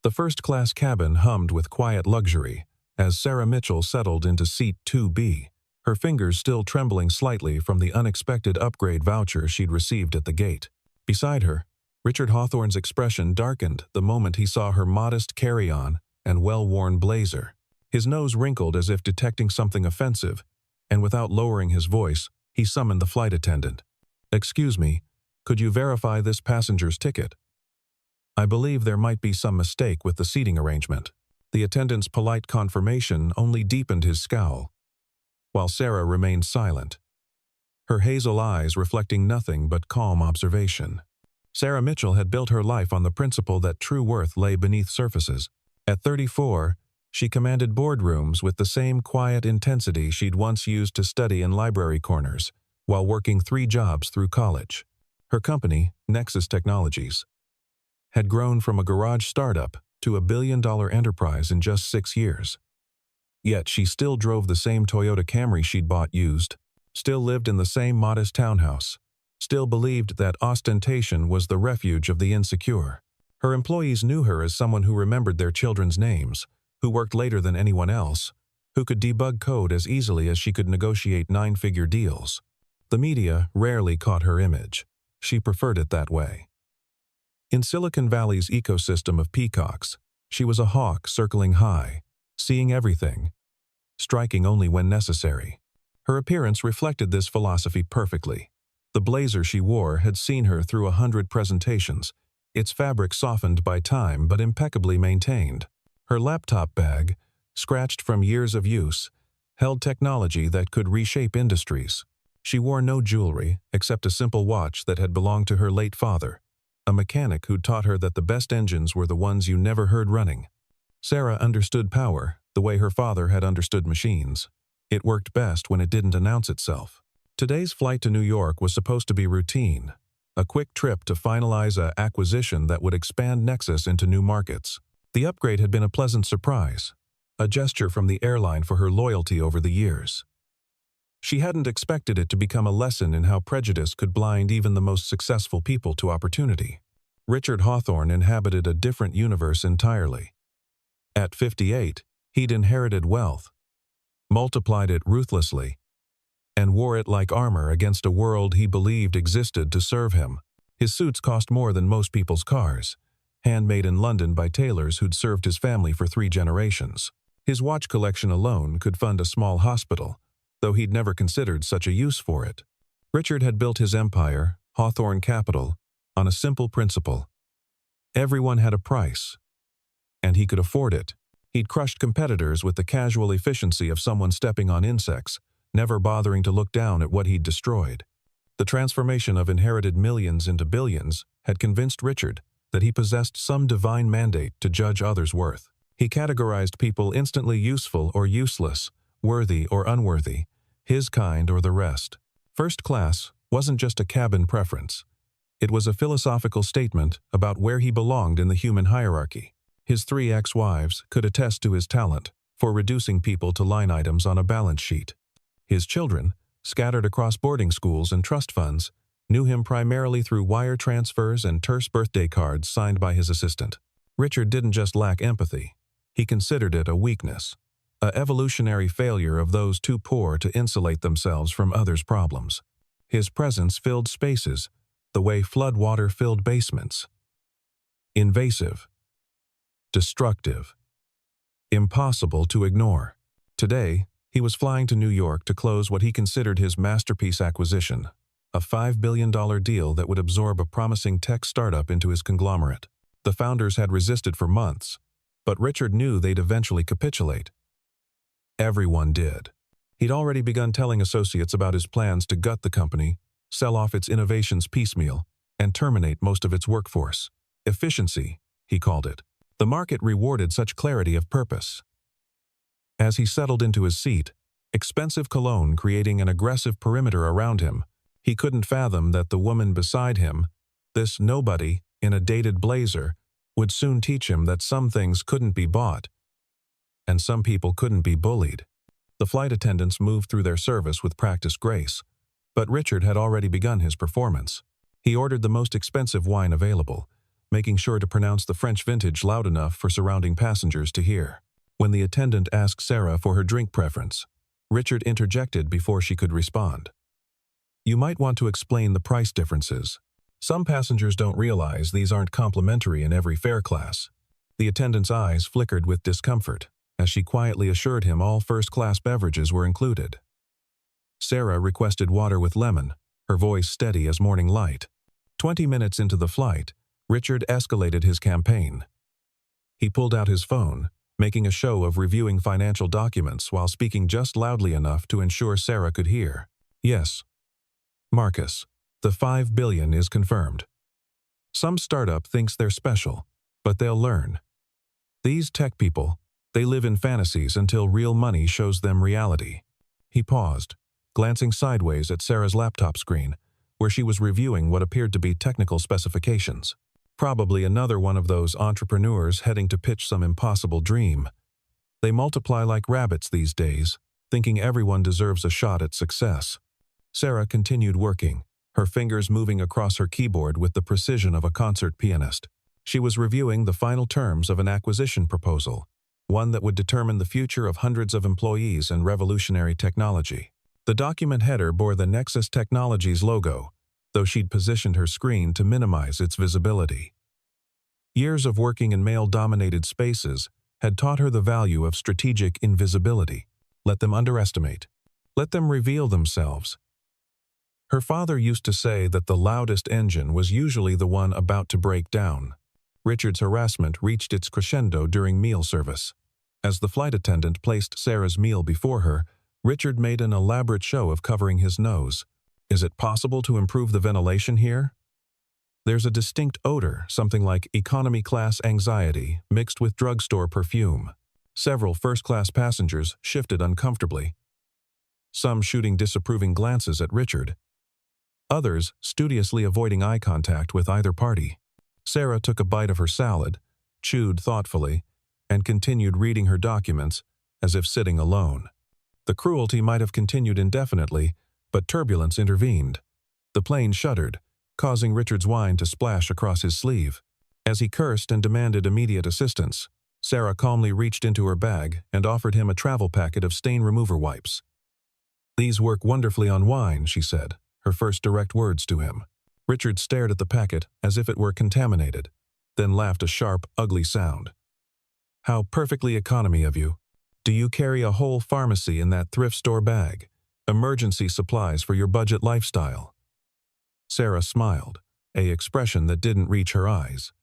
The first-class cabin hummed with quiet luxury as Sarah Mitchell settled into seat 2B, her fingers still trembling slightly from the unexpected upgrade voucher she'd received at the gate. Beside her, Richard Hawthorne's expression darkened the moment he saw her modest carry-on and well-worn blazer. His nose wrinkled as if detecting something offensive, and without lowering his voice, he summoned the flight attendant. "Excuse me, could you verify this passenger's ticket? I believe there might be some mistake with the seating arrangement." The attendant's polite confirmation only deepened his scowl, while Sarah remained silent, her hazel eyes reflecting nothing but calm observation. Sarah Mitchell had built her life on the principle that true worth lay beneath surfaces. At 34, she commanded boardrooms with the same quiet intensity she'd once used to study in library corners, while working 3 jobs through college. Her company, Nexus Technologies, had grown from a garage startup to a billion-dollar enterprise in just 6 years. Yet she still drove the same Toyota Camry she'd bought used, still lived in the same modest townhouse, still believed that ostentation was the refuge of the insecure. Her employees knew her as someone who remembered their children's names, who worked later than anyone else, who could debug code as easily as she could negotiate 9-figure deals. The media rarely caught her image. She preferred it that way. In Silicon Valley's ecosystem of peacocks, she was a hawk circling high, seeing everything, striking only when necessary. Her appearance reflected this philosophy perfectly. The blazer she wore had seen her through 100 presentations, its fabric softened by time but impeccably maintained. Her laptop bag, scratched from years of use, held technology that could reshape industries. She wore no jewelry except a simple watch that had belonged to her late father, a mechanic who'd taught her that the best engines were the ones you never heard running. Sarah understood power the way her father had understood machines. It worked best when it didn't announce itself. Today's flight to New York was supposed to be routine, a quick trip to finalize an acquisition that would expand Nexus into new markets. The upgrade had been a pleasant surprise, a gesture from the airline for her loyalty over the years. She hadn't expected it to become a lesson in how prejudice could blind even the most successful people to opportunity. Richard Hawthorne inhabited a different universe entirely. At 58, he'd inherited wealth, multiplied it ruthlessly, and wore it like armor against a world he believed existed to serve him. His suits cost more than most people's cars, handmade in London by tailors who'd served his family for 3 generations. His watch collection alone could fund a small hospital, though he'd never considered such a use for it. Richard had built his empire, Hawthorne Capital, on a simple principle. Everyone had a price, and he could afford it. He'd crushed competitors with the casual efficiency of someone stepping on insects, never bothering to look down at what he'd destroyed. The transformation of inherited millions into billions had convinced Richard that he possessed some divine mandate to judge others' worth. He categorized people instantly useful or useless, worthy or unworthy, his kind or the rest. First class wasn't just a cabin preference. It was a philosophical statement about where he belonged in the human hierarchy. His 3 ex-wives could attest to his talent for reducing people to line items on a balance sheet. His children, scattered across boarding schools and trust funds, knew him primarily through wire transfers and terse birthday cards signed by his assistant. Richard didn't just lack empathy. He considered it a weakness, an evolutionary failure of those too poor to insulate themselves from others' problems. His presence filled spaces the way floodwater filled basements. Invasive, destructive, impossible to ignore. Today, he was flying to New York to close what he considered his masterpiece acquisition, a $5 billion deal that would absorb a promising tech startup into his conglomerate. The founders had resisted for months, but Richard knew they'd eventually capitulate. Everyone did. He'd already begun telling associates about his plans to gut the company, sell off its innovations piecemeal, and terminate most of its workforce. Efficiency, he called it. The market rewarded such clarity of purpose. As he settled into his seat, expensive cologne creating an aggressive perimeter around him, he couldn't fathom that the woman beside him, this nobody in a dated blazer, would soon teach him that some things couldn't be bought, and some people couldn't be bullied. The flight attendants moved through their service with practiced grace, but Richard had already begun his performance. He ordered the most expensive wine available, making sure to pronounce the French vintage loud enough for surrounding passengers to hear. When the attendant asked Sarah for her drink preference, Richard interjected before she could respond. "You might want to explain the price differences. Some passengers don't realize these aren't complimentary in every fare class." The attendant's eyes flickered with discomfort as she quietly assured him all first-class beverages were included. Sarah requested water with lemon, her voice steady as morning light. 20 minutes into the flight, Richard escalated his campaign. He pulled out his phone, making a show of reviewing financial documents while speaking just loudly enough to ensure Sarah could hear. "Yes, Marcus, the $5 billion is confirmed. Some startup thinks they're special, but they'll learn. These tech people, they live in fantasies until real money shows them reality." He paused, glancing sideways at Sarah's laptop screen, where she was reviewing what appeared to be technical specifications. Probably another one of those entrepreneurs heading to pitch some impossible dream. They multiply like rabbits these days, thinking everyone deserves a shot at success. Sarah continued working, her fingers moving across her keyboard with the precision of a concert pianist. She was reviewing the final terms of an acquisition proposal, one that would determine the future of hundreds of employees and revolutionary technology. The document header bore the Nexus Technologies logo, though she'd positioned her screen to minimize its visibility. Years of working in male-dominated spaces had taught her the value of strategic invisibility. Let them underestimate. Let them reveal themselves. Her father used to say that the loudest engine was usually the one about to break down. Richard's harassment reached its crescendo during meal service. As the flight attendant placed Sarah's meal before her, Richard made an elaborate show of covering his nose. "Is it possible to improve the ventilation here? There's a distinct odor, something like economy-class anxiety, mixed with drugstore perfume." Several first-class passengers shifted uncomfortably, some shooting disapproving glances at Richard, others studiously avoiding eye contact with either party. Sarah took a bite of her salad, chewed thoughtfully, and continued reading her documents as if sitting alone. The cruelty might have continued indefinitely, but turbulence intervened. The plane shuddered, causing Richard's wine to splash across his sleeve. As he cursed and demanded immediate assistance, Sarah calmly reached into her bag and offered him a travel packet of stain remover wipes. "These work wonderfully on wine," she said, her first direct words to him. Richard stared at the packet as if it were contaminated, then laughed a sharp, ugly sound. "How perfectly economy of you. Do you carry a whole pharmacy in that thrift store bag? Emergency supplies for your budget lifestyle?" Sarah smiled, an expression that didn't reach her eyes.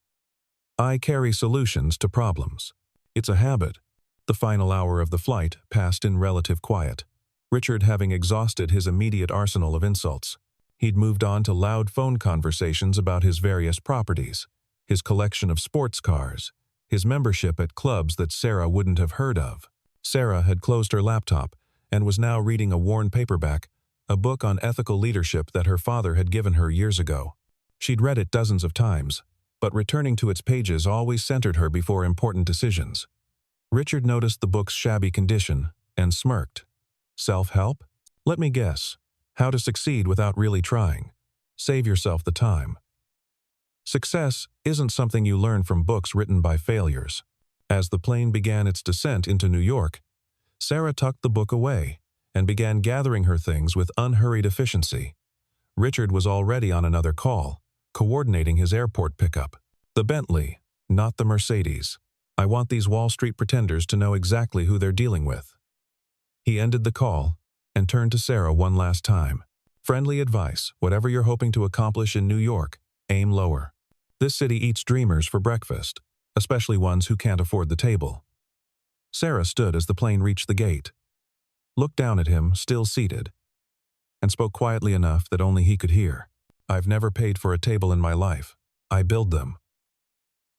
"I carry solutions to problems. It's a habit." The final hour of the flight passed in relative quiet, Richard having exhausted his immediate arsenal of insults. He'd moved on to loud phone conversations about his various properties, his collection of sports cars, his membership at clubs that Sarah wouldn't have heard of. Sarah had closed her laptop and was now reading a worn paperback, a book on ethical leadership that her father had given her years ago. She'd read it dozens of times, but returning to its pages always centered her before important decisions. Richard noticed the book's shabby condition and smirked. "Self-help? Let me guess. How to succeed without really trying. Save yourself the time." Success isn't something you learn from books written by failures. As the plane began its descent into New York, Sarah tucked the book away and began gathering her things with unhurried efficiency. Richard was already on another call, coordinating his airport pickup. "The Bentley, not the Mercedes. I want these Wall Street pretenders to know exactly who they're dealing with." He ended the call and turned to Sarah one last time. "Friendly advice, whatever you're hoping to accomplish in New York, aim lower. This city eats dreamers for breakfast, especially ones who can't afford the table." Sarah stood as the plane reached the gate, looked down at him, still seated, and spoke quietly enough that only he could hear. "I've never paid for a table in my life. I build them."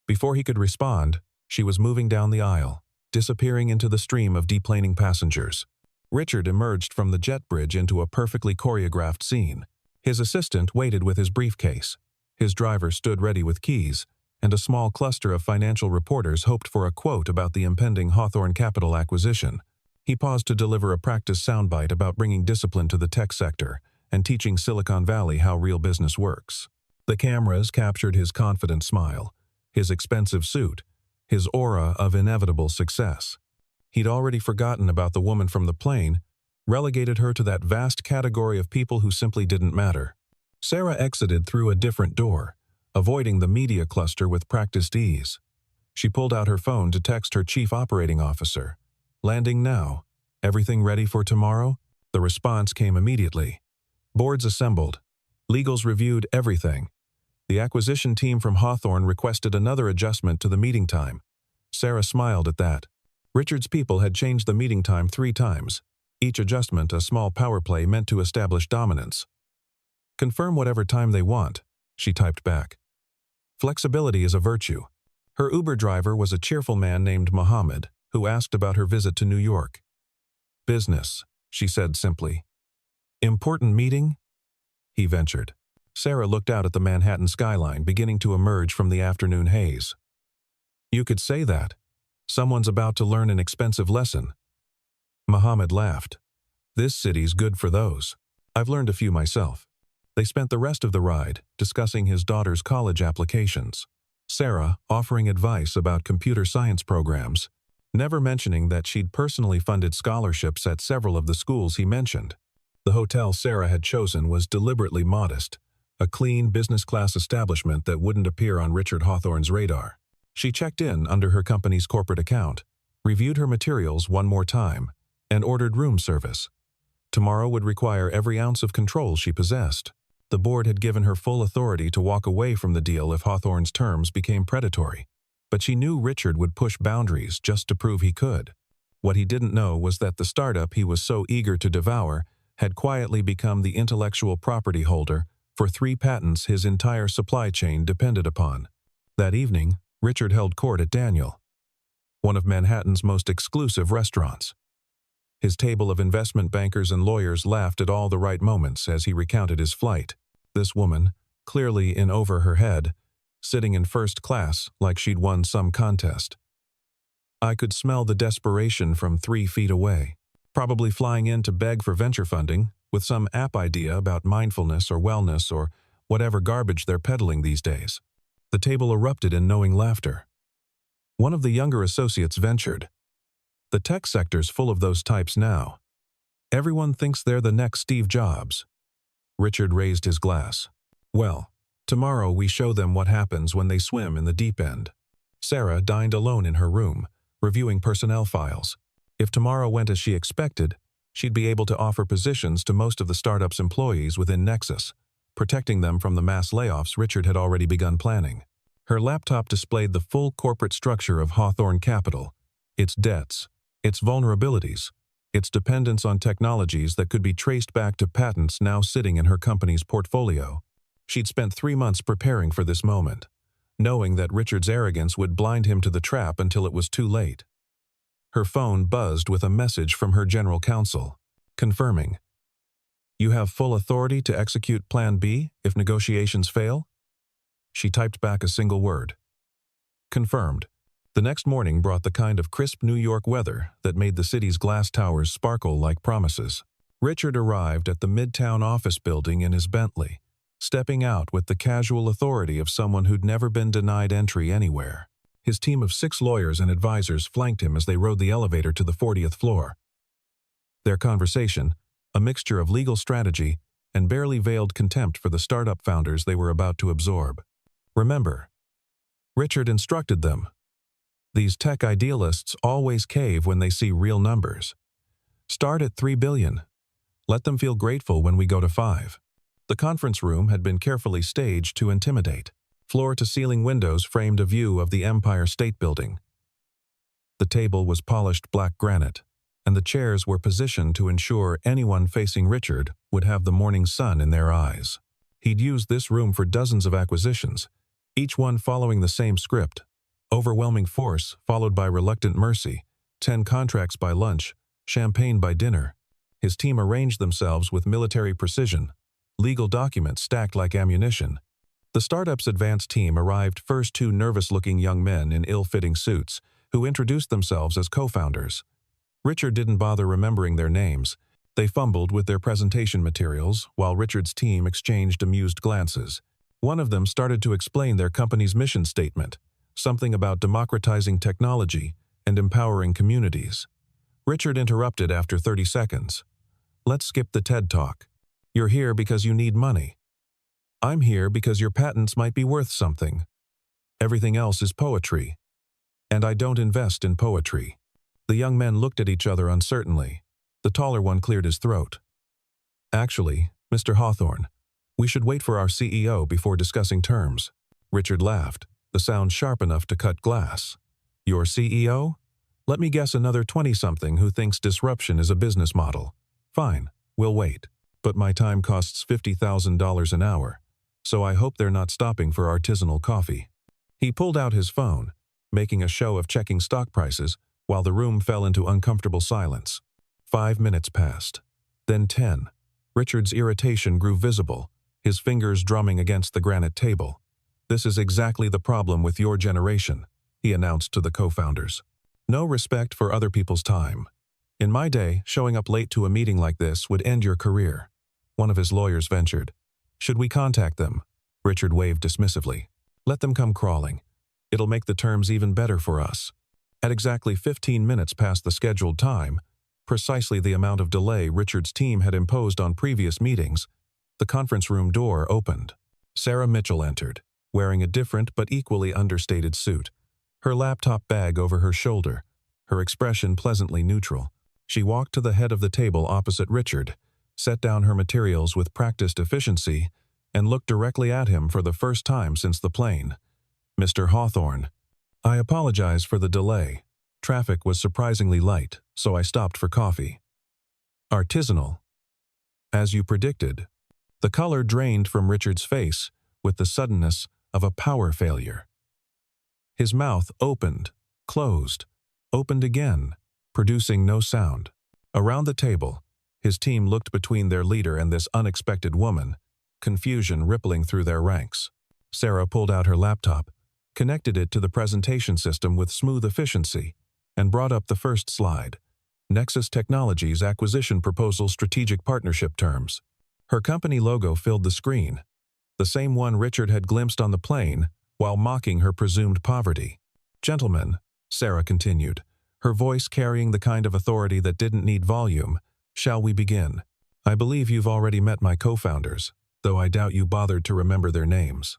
Before he could respond, she was moving down the aisle, disappearing into the stream of deplaning passengers. Richard emerged from the jet bridge into a perfectly choreographed scene. His assistant waited with his briefcase. His driver stood ready with keys, and a small cluster of financial reporters hoped for a quote about the impending Hawthorne Capital acquisition. He paused to deliver a practice soundbite about bringing discipline to the tech sector and teaching Silicon Valley how real business works. The cameras captured his confident smile, his expensive suit, his aura of inevitable success. He'd already forgotten about the woman from the plane, relegated her to that vast category of people who simply didn't matter. Sarah exited through a different door, avoiding the media cluster with practiced ease. She pulled out her phone to text her chief operating officer. "Landing now. Everything ready for tomorrow?" The response came immediately. Boards assembled. Legals reviewed everything. The acquisition team from Hawthorne requested another adjustment to the meeting time. Sarah smiled at that. Richard's people had changed the meeting time 3 times, each adjustment a small power play meant to establish dominance. "Confirm whatever time they want," she typed back. Flexibility is a virtue. Her Uber driver was a cheerful man named Mohammed, who asked about her visit to New York. "Business," she said simply. "Important meeting?" he ventured. Sarah looked out at the Manhattan skyline beginning to emerge from the afternoon haze. "You could say that. Someone's about to learn an expensive lesson." Mohammed laughed. "This city's good for those. I've learned a few myself." They spent the rest of the ride discussing his daughter's college applications. Sarah offering advice about computer science programs, never mentioning that she'd personally funded scholarships at several of the schools he mentioned. The hotel Sarah had chosen was deliberately modest, a clean business-class establishment that wouldn't appear on Richard Hawthorne's radar. She checked in under her company's corporate account, reviewed her materials one more time, and ordered room service. Tomorrow would require every ounce of control she possessed. The board had given her full authority to walk away from the deal if Hawthorne's terms became predatory. But she knew Richard would push boundaries just to prove he could. What he didn't know was that the startup he was so eager to devour had quietly become the intellectual property holder for 3 patents his entire supply chain depended upon. That evening, Richard held court at Daniel, one of Manhattan's most exclusive restaurants. His table of investment bankers and lawyers laughed at all the right moments as he recounted his flight. This woman, clearly in over her head, sitting in first class like she'd won some contest. I could smell the desperation from 3 feet away, probably flying in to beg for venture funding with some app idea about mindfulness or wellness or whatever garbage they're peddling these days. The table erupted in knowing laughter. One of the younger associates ventured. "The tech sector's full of those types now. Everyone thinks they're the next Steve Jobs." Richard raised his glass. "Well, tomorrow we show them what happens when they swim in the deep end." Sarah dined alone in her room, reviewing personnel files. If tomorrow went as she expected, she'd be able to offer positions to most of the startup's employees within Nexus, protecting them from the mass layoffs Richard had already begun planning. Her laptop displayed the full corporate structure of Hawthorne Capital, its debts, its vulnerabilities, its dependence on technologies that could be traced back to patents now sitting in her company's portfolio. She'd spent 3 months preparing for this moment, knowing that Richard's arrogance would blind him to the trap until it was too late. Her phone buzzed with a message from her general counsel, confirming, "You have full authority to execute Plan B if negotiations fail?" She typed back a single word. "Confirmed." The next morning brought the kind of crisp New York weather that made the city's glass towers sparkle like promises. Richard arrived at the Midtown office building in his Bentley, stepping out with the casual authority of someone who'd never been denied entry anywhere. His team of 6 lawyers and advisors flanked him as they rode the elevator to the 40th floor. Their conversation, a mixture of legal strategy and barely veiled contempt for the startup founders they were about to absorb. Remember, Richard instructed them. These tech idealists always cave when they see real numbers. Start at 3 billion. Let them feel grateful when we go to 5. The conference room had been carefully staged to intimidate. Floor-to-ceiling windows framed a view of the Empire State Building. The table was polished black granite, and the chairs were positioned to ensure anyone facing Richard would have the morning sun in their eyes. He'd used this room for dozens of acquisitions, each one following the same script. Overwhelming force followed by reluctant mercy, 10 contracts by lunch, champagne by dinner. His team arranged themselves with military precision, legal documents stacked like ammunition. The startup's advanced team arrived first 2 nervous-looking young men in ill-fitting suits who introduced themselves as co-founders. Richard didn't bother remembering their names. They fumbled with their presentation materials while Richard's team exchanged amused glances. One of them started to explain their company's mission statement, something about democratizing technology and empowering communities. Richard interrupted after 30 seconds. Let's skip the TED Talk. You're here because you need money. I'm here because your patents might be worth something. Everything else is poetry. And I don't invest in poetry. The young men looked at each other uncertainly. The taller one cleared his throat. Actually, Mr. Hawthorne, we should wait for our CEO before discussing terms. Richard laughed, the sound sharp enough to cut glass. Your CEO? Let me guess another 20-something who thinks disruption is a business model. Fine, we'll wait. But my time costs $50,000 an hour, so I hope they're not stopping for artisanal coffee. He pulled out his phone, making a show of checking stock prices while the room fell into uncomfortable silence. 5 minutes passed. Then 10. Richard's irritation grew visible, his fingers drumming against the granite table. This is exactly the problem with your generation, he announced to the co-founders. No respect for other people's time. In my day, showing up late to a meeting like this would end your career. One of his lawyers ventured. Should we contact them? Richard waved dismissively. Let them come crawling. It'll make the terms even better for us. At exactly 15 minutes past the scheduled time, precisely the amount of delay Richard's team had imposed on previous meetings, the conference room door opened. Sarah Mitchell entered, wearing a different but equally understated suit, her laptop bag over her shoulder, her expression pleasantly neutral. She walked to the head of the table opposite Richard, set down her materials with practiced efficiency, and looked directly at him for the first time since the plane. Mr. Hawthorne, I apologize for the delay. Traffic was surprisingly light, so I stopped for coffee. Artisanal. As you predicted. The color drained from Richard's face with the suddenness of a power failure. His mouth opened, closed, opened again, producing no sound. Around the table, his team looked between their leader and this unexpected woman, confusion rippling through their ranks. Sarah pulled out her laptop, connected it to the presentation system with smooth efficiency, and brought up the first slide. Nexus Technologies Acquisition Proposal Strategic Partnership Terms. Her company logo filled the screen, the same one Richard had glimpsed on the plane while mocking her presumed poverty. Gentlemen, Sarah continued, her voice carrying the kind of authority that didn't need volume, shall we begin? I believe you've already met my co-founders, though I doubt you bothered to remember their names.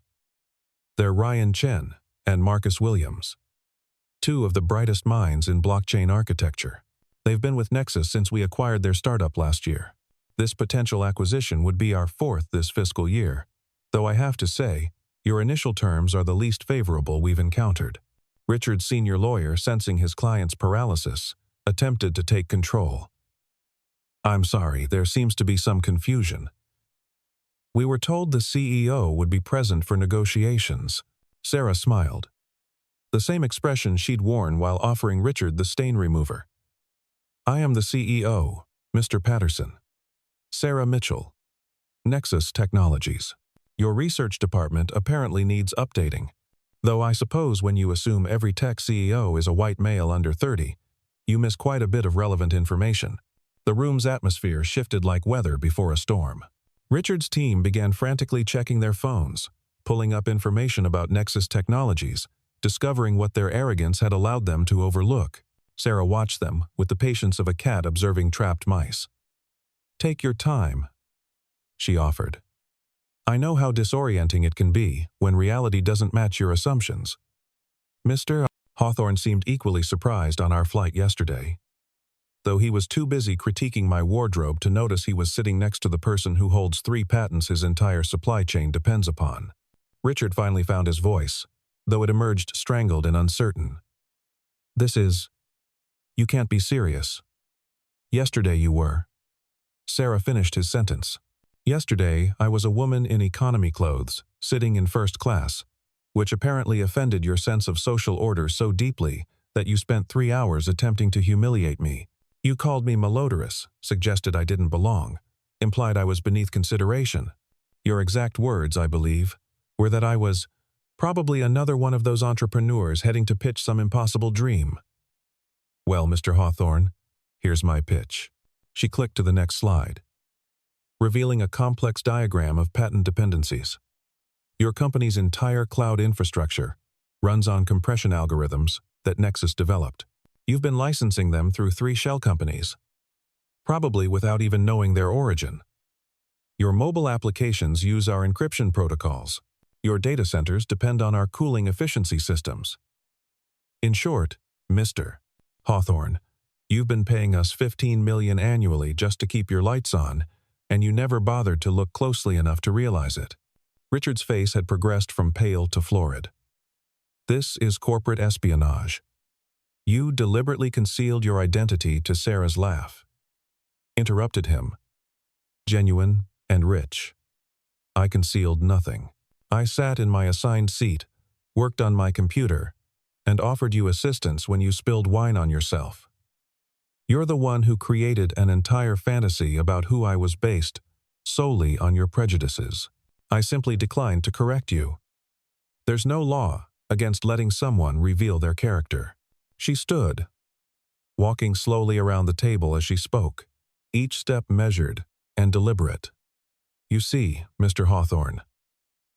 They're Ryan Chen and Marcus Williams, two of the brightest minds in blockchain architecture. They've been with Nexus since we acquired their startup last year. This potential acquisition would be our fourth this fiscal year, though I have to say, your initial terms are the least favorable we've encountered. Richard's senior lawyer, sensing his client's paralysis, attempted to take control. I'm sorry, there seems to be some confusion. We were told the CEO would be present for negotiations. Sarah smiled. The same expression she'd worn while offering Richard the stain remover. I am the CEO, Mr. Patterson. Sarah Mitchell. Nexus Technologies. Your research department apparently needs updating. Though I suppose when you assume every tech CEO is a white male under 30, you miss quite a bit of relevant information. The room's atmosphere shifted like weather before a storm. Richard's team began frantically checking their phones, pulling up information about Nexus Technologies, discovering what their arrogance had allowed them to overlook. Sarah watched them with the patience of a cat observing trapped mice. Take your time, she offered. I know how disorienting it can be when reality doesn't match your assumptions. Mr. Hawthorne seemed equally surprised on our flight yesterday, though he was too busy critiquing my wardrobe to notice he was sitting next to the person who holds 3 patents his entire supply chain depends upon. Richard finally found his voice, though it emerged strangled and uncertain. You can't be serious. Yesterday you were. Sarah finished his sentence. Yesterday, I was a woman in economy clothes, sitting in first class, which apparently offended your sense of social order so deeply that you spent 3 hours attempting to humiliate me. You called me malodorous, suggested I didn't belong, implied I was beneath consideration. Your exact words, I believe, were that I was probably another one of those entrepreneurs heading to pitch some impossible dream. Well, Mr. Hawthorne, here's my pitch. She clicked to the next slide, revealing a complex diagram of patent dependencies. Your company's entire cloud infrastructure runs on compression algorithms that Nexus developed. You've been licensing them through 3 shell companies, probably without even knowing their origin. Your mobile applications use our encryption protocols. Your data centers depend on our cooling efficiency systems. In short, Mr. Hawthorne, you've been paying us $15 million annually just to keep your lights on, and you never bothered to look closely enough to realize it. Richard's face had progressed from pale to florid. This is corporate espionage. You deliberately concealed your identity to Sarah's laugh. Interrupted him. Genuine and rich. I concealed nothing. I sat in my assigned seat, worked on my computer, and offered you assistance when you spilled wine on yourself. You're the one who created an entire fantasy about who I was based solely on your prejudices. I simply declined to correct you. There's no law against letting someone reveal their character. She stood, walking slowly around the table as she spoke, each step measured and deliberate. You see, Mr. Hawthorne,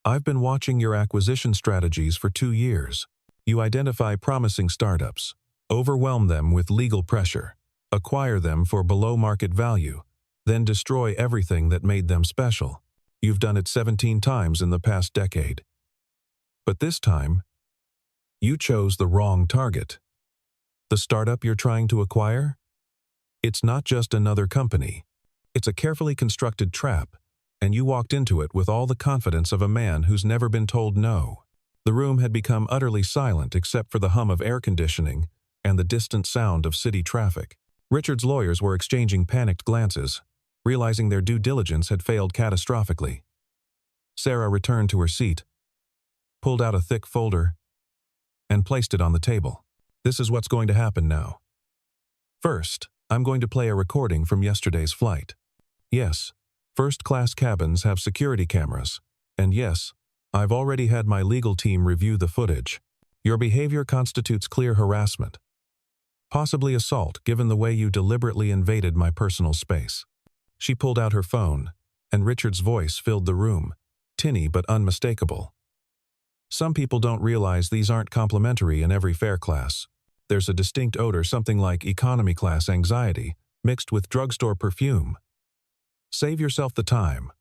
I've been watching your acquisition strategies for 2 years. You identify promising startups, overwhelm them with legal pressure, acquire them for below market value, then destroy everything that made them special. You've done it 17 times in the past decade. But this time, you chose the wrong target. The startup you're trying to acquire? It's not just another company. It's a carefully constructed trap, and you walked into it with all the confidence of a man who's never been told no. The room had become utterly silent except for the hum of air conditioning and the distant sound of city traffic. Richard's lawyers were exchanging panicked glances, realizing their due diligence had failed catastrophically. Sarah returned to her seat, pulled out a thick folder, and placed it on the table. This is what's going to happen now. First, I'm going to play a recording from yesterday's flight. Yes, first-class cabins have security cameras, and yes, I've already had my legal team review the footage. Your behavior constitutes clear harassment, possibly assault given the way you deliberately invaded my personal space. She pulled out her phone, and Richard's voice filled the room, tinny but unmistakable. Some people don't realize these aren't complimentary in every fare class. There's a distinct odor, something like economy class anxiety, mixed with drugstore perfume. Save yourself the time.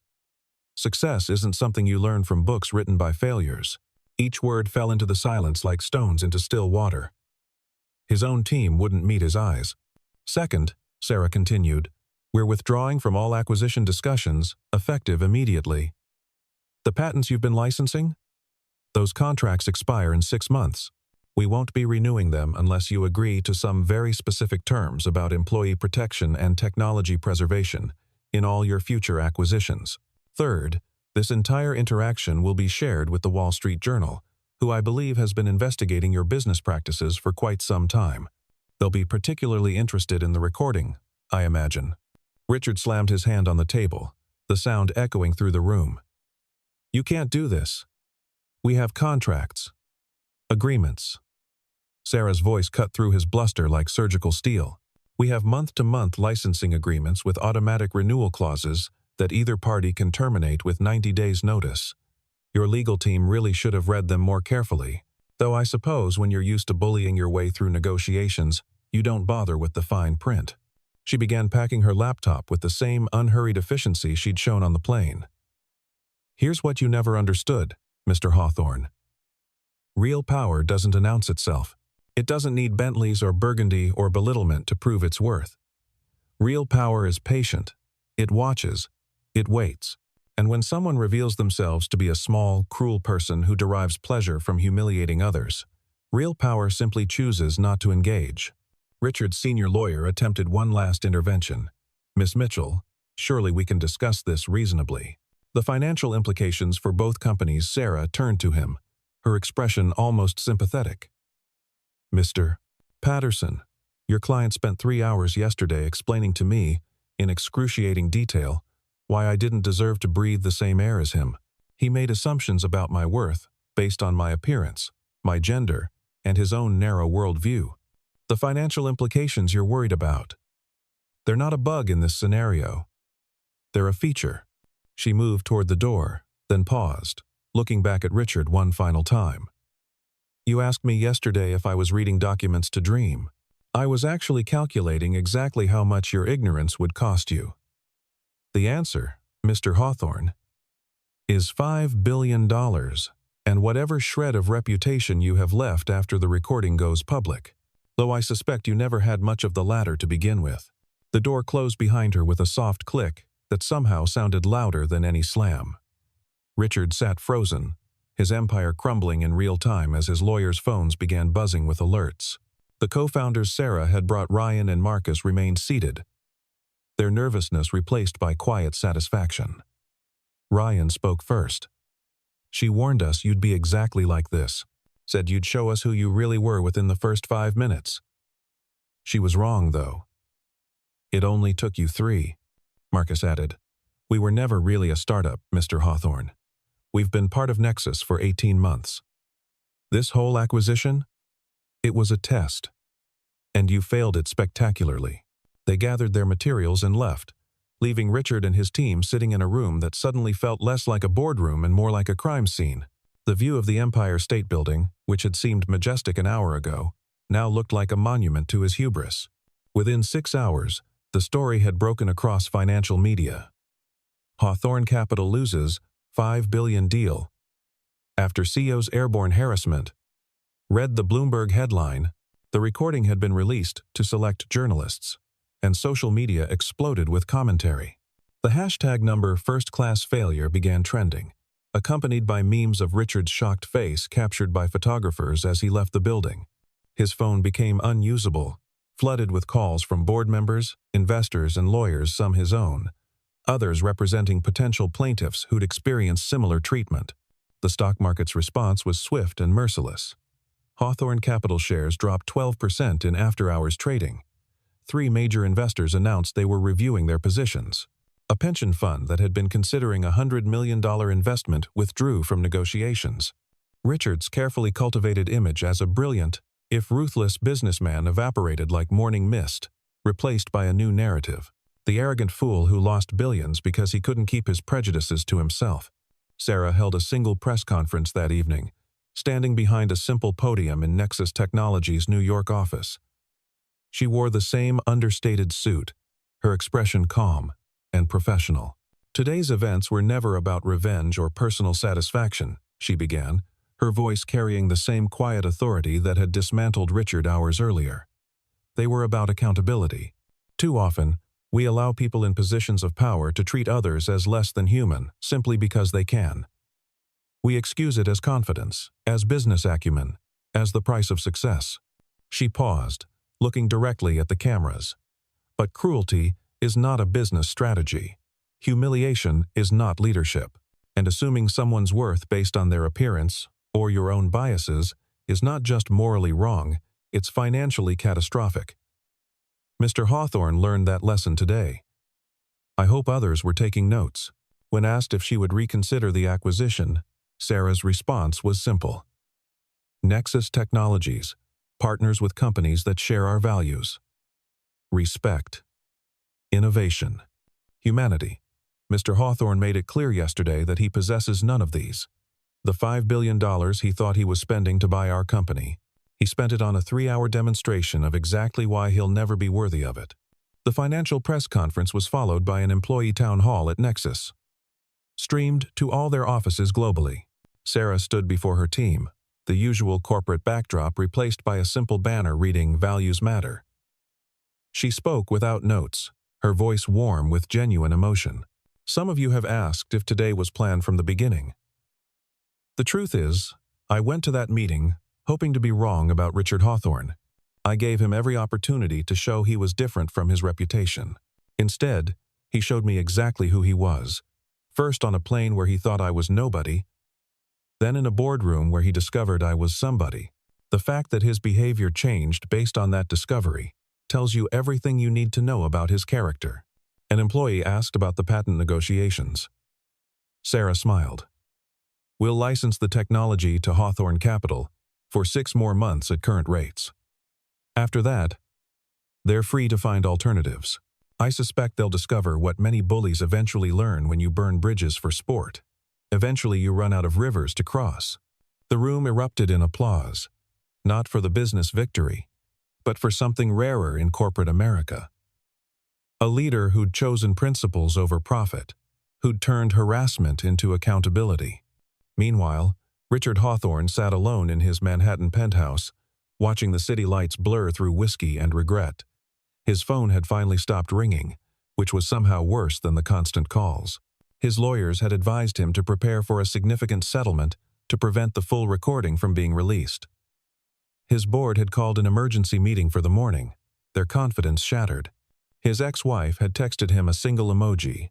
Success isn't something you learn from books written by failures. Each word fell into the silence like stones into still water. His own team wouldn't meet his eyes. Second, Sarah continued, we're withdrawing from all acquisition discussions, effective immediately. The patents you've been licensing? Those contracts expire in 6 months. We won't be renewing them unless you agree to some very specific terms about employee protection and technology preservation in all your future acquisitions. Third, this entire interaction will be shared with the Wall Street Journal, who I believe has been investigating your business practices for quite some time. They'll be particularly interested in the recording, I imagine. Richard slammed his hand on the table, the sound echoing through the room. You can't do this. We have contracts. Agreements. Sarah's voice cut through his bluster like surgical steel. We have month-to-month licensing agreements with automatic renewal clauses that either party can terminate with 90 days' notice. Your legal team really should have read them more carefully, though I suppose when you're used to bullying your way through negotiations, you don't bother with the fine print. She began packing her laptop with the same unhurried efficiency she'd shown on the plane. Here's what you never understood, Mr. Hawthorne. Real power doesn't announce itself. It doesn't need Bentleys or Burgundy or belittlement to prove its worth. Real power is patient. It watches. It waits. And when someone reveals themselves to be a small, cruel person who derives pleasure from humiliating others, real power simply chooses not to engage. Richard's senior lawyer attempted one last intervention. Miss Mitchell, surely we can discuss this reasonably. The financial implications for both companies. Sarah turned to him, her expression almost sympathetic. Mr. Patterson, your client spent 3 hours yesterday explaining to me, in excruciating detail, why I didn't deserve to breathe the same air as him. He made assumptions about my worth based on my appearance, my gender, and his own narrow worldview. The financial implications you're worried about. They're not a bug in this scenario. They're a feature. She moved toward the door, then paused, looking back at Richard one final time. "You asked me yesterday if I was reading documents to dream. I was actually calculating exactly how much your ignorance would cost you. The answer, Mr. Hawthorne, is $5 billion, and whatever shred of reputation you have left after the recording goes public. Though I suspect you never had much of the latter to begin with." The door closed behind her with a soft click that somehow sounded louder than any slam. Richard sat frozen, his empire crumbling in real time as his lawyers' phones began buzzing with alerts. The co-founders Sarah had brought Ryan and Marcus remained seated, their nervousness replaced by quiet satisfaction. Ryan spoke first. "She warned us you'd be exactly like this. Said you'd show us who you really were within the first 5 minutes. She was wrong, though. It only took you 3, Marcus added. "We were never really a startup, Mr. Hawthorne. We've been part of Nexus for 18 months. This whole acquisition? It was a test. And you failed it spectacularly." They gathered their materials and left, leaving Richard and his team sitting in a room that suddenly felt less like a boardroom and more like a crime scene. The view of the Empire State Building, which had seemed majestic an hour ago, now looked like a monument to his hubris. Within 6 hours, the story had broken across financial media. Hawthorne Capital loses $5 billion deal. After CEO's airborne harassment. Read the Bloomberg headline. The recording had been released to select journalists, and social media exploded with commentary. The hashtag number first-class failure began trending, accompanied by memes of Richard's shocked face captured by photographers as he left the building. His phone became unusable, flooded with calls from board members, investors, and lawyers, some his own, others representing potential plaintiffs who'd experienced similar treatment. The stock market's response was swift and merciless. Hawthorne Capital shares dropped 12% in after-hours trading. 3 major investors announced they were reviewing their positions. A pension fund that had been considering a $100 million investment withdrew from negotiations. Richard's carefully cultivated image as a brilliant, if ruthless businessman evaporated like morning mist, replaced by a new narrative. The arrogant fool who lost billions because he couldn't keep his prejudices to himself. Sarah held a single press conference that evening, standing behind a simple podium in Nexus Technologies' New York office. She wore the same understated suit, her expression calm and professional. "Today's events were never about revenge or personal satisfaction," she began, her voice carrying the same quiet authority that had dismantled Richard hours earlier. "They were about accountability. Too often, we allow people in positions of power to treat others as less than human simply because they can. We excuse it as confidence, as business acumen, as the price of success." She paused, looking directly at the cameras. "But cruelty is not a business strategy. Humiliation is not leadership. And assuming someone's worth based on their appearance or your own biases is not just morally wrong, it's financially catastrophic." Mr. Hawthorne learned that lesson today. I hope others were taking notes. When asked if she would reconsider the acquisition, Sarah's response was simple. Nexus Technologies partners with companies that share our values. Respect. Innovation. Humanity. Mr. Hawthorne made it clear yesterday that he possesses none of these. The $5 billion he thought he was spending to buy our company, he spent it on a 3-hour demonstration of exactly why he'll never be worthy of it. The financial press conference was followed by an employee town hall at Nexus, streamed to all their offices globally. Sarah stood before her team, the usual corporate backdrop replaced by a simple banner reading "Values Matter." She spoke without notes, her voice warm with genuine emotion. "Some of you have asked if today was planned from the beginning. The truth is, I went to that meeting hoping to be wrong about Richard Hawthorne. I gave him every opportunity to show he was different from his reputation. Instead, he showed me exactly who he was. First on a plane where he thought I was nobody, then in a boardroom where he discovered I was somebody. The fact that his behavior changed based on that discovery tells you everything you need to know about his character." An employee asked about the patent negotiations. Sarah smiled. "We'll license the technology to Hawthorne Capital for 6 more months at current rates. After that, they're free to find alternatives. I suspect they'll discover what many bullies eventually learn when you burn bridges for sport. Eventually you run out of rivers to cross. The room erupted in applause, not for the business victory, but for something rarer in corporate America. A leader who'd chosen principles over profit, who'd turned harassment into accountability. Meanwhile, Richard Hawthorne sat alone in his Manhattan penthouse, watching the city lights blur through whiskey and regret. His phone had finally stopped ringing, which was somehow worse than the constant calls. His lawyers had advised him to prepare for a significant settlement to prevent the full recording from being released. His board had called an emergency meeting for the morning, their confidence shattered. His ex-wife had texted him a single emoji.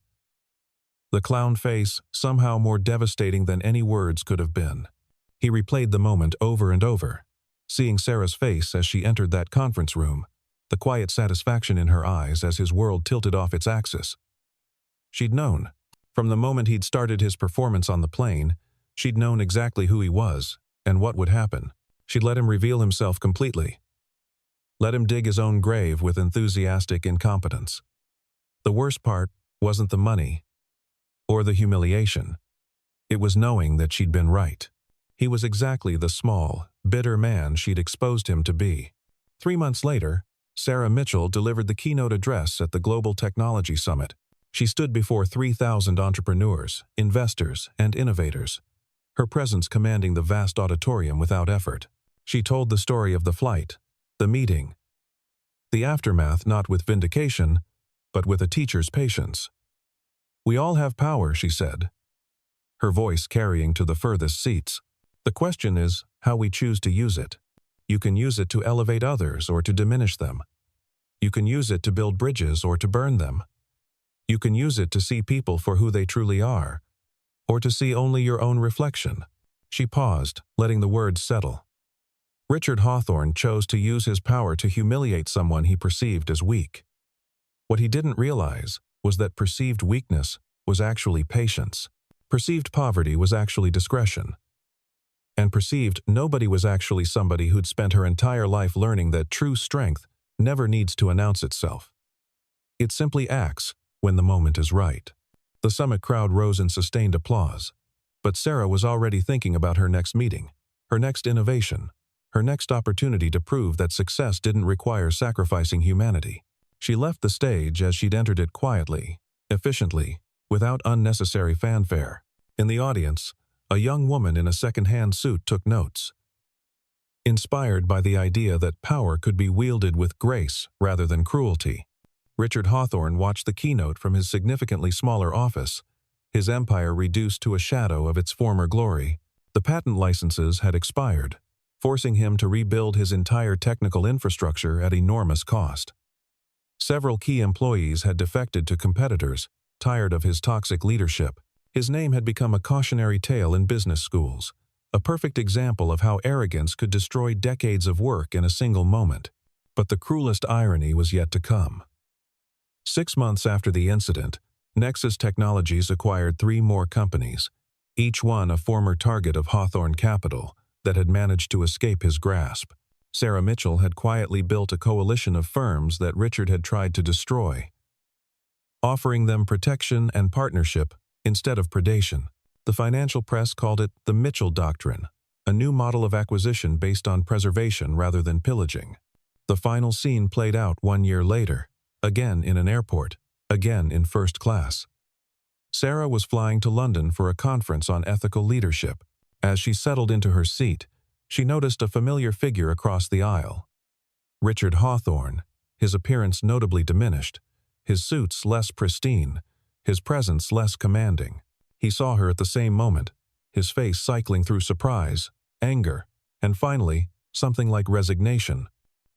The clown face, somehow more devastating than any words could have been. He replayed the moment over and over, seeing Sarah's face as she entered that conference room, the quiet satisfaction in her eyes as his world tilted off its axis. She'd known. From the moment he'd started his performance on the plane, she'd known exactly who he was and what would happen. She'd let him reveal himself completely. Let him dig his own grave with enthusiastic incompetence. The worst part wasn't the money or the humiliation. It was knowing that she'd been right. He was exactly the small, bitter man she'd exposed him to be. 3 months later, Sarah Mitchell delivered the keynote address at the Global Technology Summit. She stood before 3,000 entrepreneurs, investors, and innovators, her presence commanding the vast auditorium without effort. She told the story of the flight, the meeting, the aftermath not with vindication, but with a teacher's patience. "We all have power," she said, her voice carrying to the furthest seats. "The question is how we choose to use it. You can use it to elevate others or to diminish them. You can use it to build bridges or to burn them. You can use it to see people for who they truly are, or to see only your own reflection." She paused, letting the words settle. Richard Hawthorne chose to use his power to humiliate someone he perceived as weak. What he didn't realize was that perceived weakness was actually patience. Perceived poverty was actually discretion. And perceived nobody was actually somebody who'd spent her entire life learning that true strength never needs to announce itself. It simply acts when the moment is right. The summit crowd rose in sustained applause, but Sarah was already thinking about her next meeting, her next innovation, her next opportunity to prove that success didn't require sacrificing humanity. She left the stage as she'd entered it quietly, efficiently, without unnecessary fanfare. In the audience, a young woman in a second-hand suit took notes. Inspired by the idea that power could be wielded with grace rather than cruelty, Richard Hawthorne watched the keynote from his significantly smaller office, his empire reduced to a shadow of its former glory. The patent licenses had expired, forcing him to rebuild his entire technical infrastructure at enormous cost. Several key employees had defected to competitors, tired of his toxic leadership. His name had become a cautionary tale in business schools, a perfect example of how arrogance could destroy decades of work in a single moment. But the cruelest irony was yet to come. 6 months after the incident, Nexus Technologies acquired 3 more companies, each one a former target of Hawthorne Capital that had managed to escape his grasp. Sarah Mitchell had quietly built a coalition of firms that Richard had tried to destroy, offering them protection and partnership instead of predation. The financial press called it the Mitchell Doctrine, a new model of acquisition based on preservation rather than pillaging. The final scene played out 1 year later, again in an airport, again in first class. Sarah was flying to London for a conference on ethical leadership. As she settled into her seat, she noticed a familiar figure across the aisle. Richard Hawthorne, his appearance notably diminished, his suits less pristine, his presence less commanding. He saw her at the same moment, his face cycling through surprise, anger, and finally, something like resignation.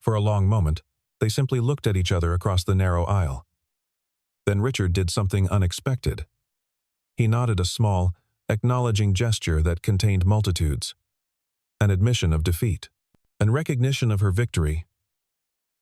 For a long moment, they simply looked at each other across the narrow aisle. Then Richard did something unexpected. He nodded a small, acknowledging gesture that contained multitudes. An admission of defeat, an recognition of her victory,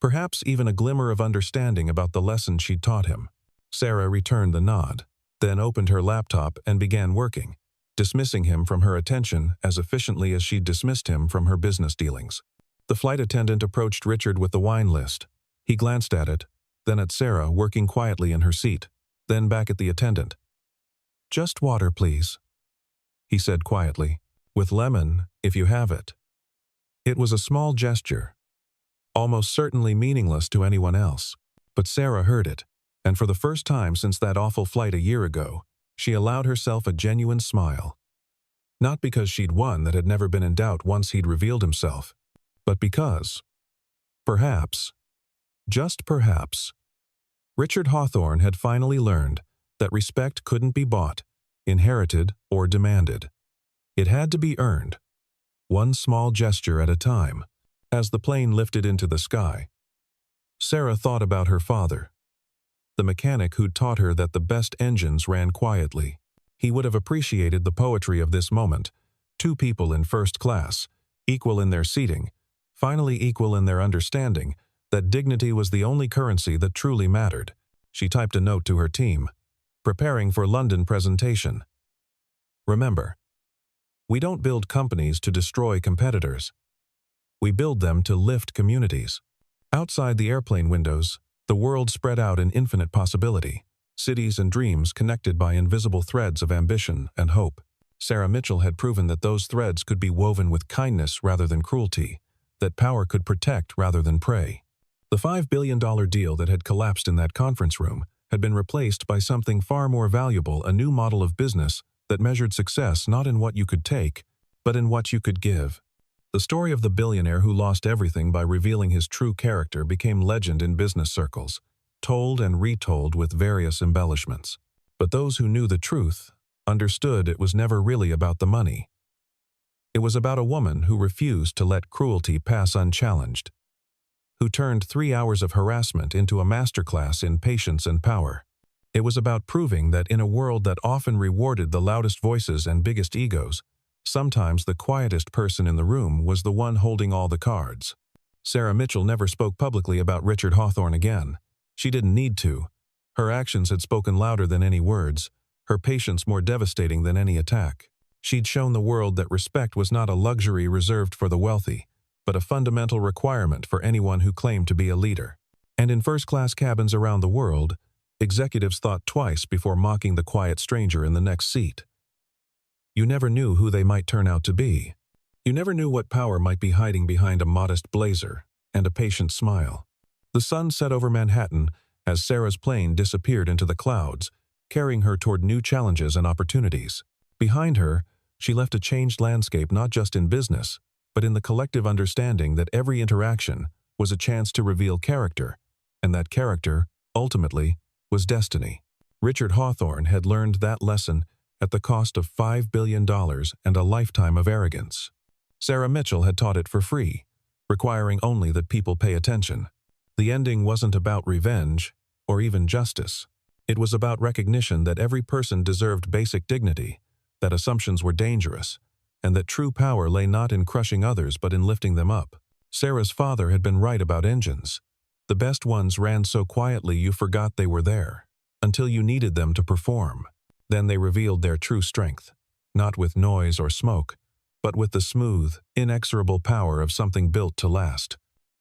perhaps even a glimmer of understanding about the lesson she'd taught him. Sarah returned the nod, then opened her laptop and began working, dismissing him from her attention as efficiently as she'd dismissed him from her business dealings. The flight attendant approached Richard with the wine list. He glanced at it, then at Sarah working quietly in her seat, then back at the attendant. "Just water, please." he said quietly. "With lemon, if you have it." It was a small gesture, almost certainly meaningless to anyone else. But Sarah heard it, and for the first time since that awful flight a year ago, she allowed herself a genuine smile. Not because she'd won that had never been in doubt once he'd revealed himself, but because, perhaps, just perhaps, Richard Hawthorne had finally learned that respect couldn't be bought, inherited, or demanded. It had to be earned, one small gesture at a time. As the plane lifted into the sky, Sarah thought about her father, the mechanic who'd taught her that the best engines ran quietly. He would have appreciated the poetry of this moment. Two people in first class, equal in their seating, finally equal in their understanding that dignity was the only currency that truly mattered. She typed a note to her team, preparing for London presentation. "Remember, we don't build companies to destroy competitors. We build them to lift communities." Outside the airplane windows, the world spread out in infinite possibility, cities and dreams connected by invisible threads of ambition and hope. Sarah Mitchell had proven that those threads could be woven with kindness rather than cruelty, that power could protect rather than prey. The $5 billion deal that had collapsed in that conference room had been replaced by something far more valuable, a new model of business that measured success not in what you could take, but in what you could give. The story of the billionaire who lost everything by revealing his true character became legend in business circles, told and retold with various embellishments. But those who knew the truth understood it was never really about the money. It was about a woman who refused to let cruelty pass unchallenged, who turned 3 hours of harassment into a masterclass in patience and power. It was about proving that in a world that often rewarded the loudest voices and biggest egos, sometimes the quietest person in the room was the one holding all the cards. Sarah Mitchell never spoke publicly about Richard Hawthorne again. She didn't need to. Her actions had spoken louder than any words, her patience more devastating than any attack. She'd shown the world that respect was not a luxury reserved for the wealthy, but a fundamental requirement for anyone who claimed to be a leader. And in first-class cabins around the world, executives thought twice before mocking the quiet stranger in the next seat. You never knew who they might turn out to be. You never knew what power might be hiding behind a modest blazer and a patient smile. The sun set over Manhattan as Sarah's plane disappeared into the clouds, carrying her toward new challenges and opportunities. Behind her, she left a changed landscape not just in business, but in the collective understanding that every interaction was a chance to reveal character, and that character, ultimately, was destiny. Richard Hawthorne had learned that lesson at the cost of $5 billion and a lifetime of arrogance. Sarah Mitchell had taught it for free, requiring only that people pay attention. The ending wasn't about revenge or even justice. It was about recognition that every person deserved basic dignity, that assumptions were dangerous, and that true power lay not in crushing others but in lifting them up. Sarah's father had been right about engines. The best ones ran so quietly you forgot they were there, until you needed them to perform. Then they revealed their true strength, not with noise or smoke, but with the smooth, inexorable power of something built to last.